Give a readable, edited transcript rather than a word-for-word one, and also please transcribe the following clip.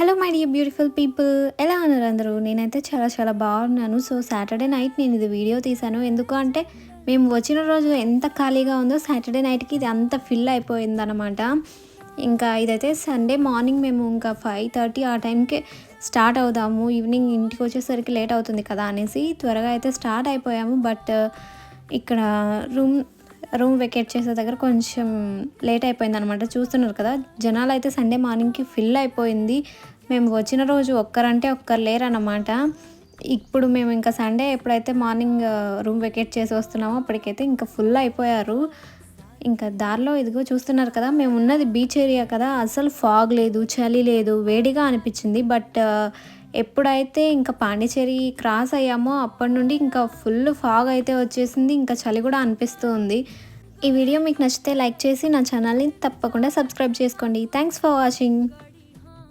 Hello my dear beautiful people, ఎలా ఉన్నారు అందరూ? నేనైతే చాలా చాలా బాగున్నాను. సో సాటర్డే నైట్ నేను ఇది వీడియో తీశాను. ఎందుకు అంటే మేము వచ్చిన రోజు ఎంత ఖాళీగా ఉందో సాటర్డే నైట్కి ఇది అంత ఫిల్ అయిపోయిందనమాట. ఇంకా ఇదైతే సండే మార్నింగ్ మేము ఇంకా 5:30 ఆ టైంకి స్టార్ట్ అవుదాము, ఈవినింగ్ ఇంటికి వచ్చేసరికి లేట్ అవుతుంది కదా అనేసి త్వరగా అయితే స్టార్ట్ అయిపోయాము. బట్ ఇక్కడ రూమ్ వెకేట్ చేసే దగ్గర కొంచెం లేట్ అయిపోయిందనమాట. చూస్తున్నారు కదా, జనాలు అయితే సండే మార్నింగ్కి ఫిల్ అయిపోయింది. మేము వచ్చిన రోజు ఒక్కరంటే ఒక్కరు లేరన్నమాట. ఇప్పుడు మేము ఇంకా సండే ఎప్పుడైతే మార్నింగ్ రూమ్ వెకేట్ చేసి వస్తున్నామో అప్పటికైతే ఇంకా ఫుల్ అయిపోయారు. ఇంకా దారిలో ఇదిగో చూస్తున్నారు కదా, మేము ఉన్నది బీచ్ ఏరియా కదా, అసలు ఫాగ్ లేదు, చలి లేదు, వేడిగా అనిపించింది. బట్ ఎప్పుడైతే ఇంకా పాండిచేరి క్రాస్ అయ్యామో అప్పటి నుండి ఇంకా ఫుల్ ఫాగ్ అయితే వచ్చేసింది, ఇంకా చలి కూడా అనిపిస్తూ ఉంది. ఈ వీడియో మీకు నచ్చితే లైక్ చేసి నా ఛానల్ని తప్పకుండా సబ్స్క్రైబ్ చేసుకోండి. Thanks for watching.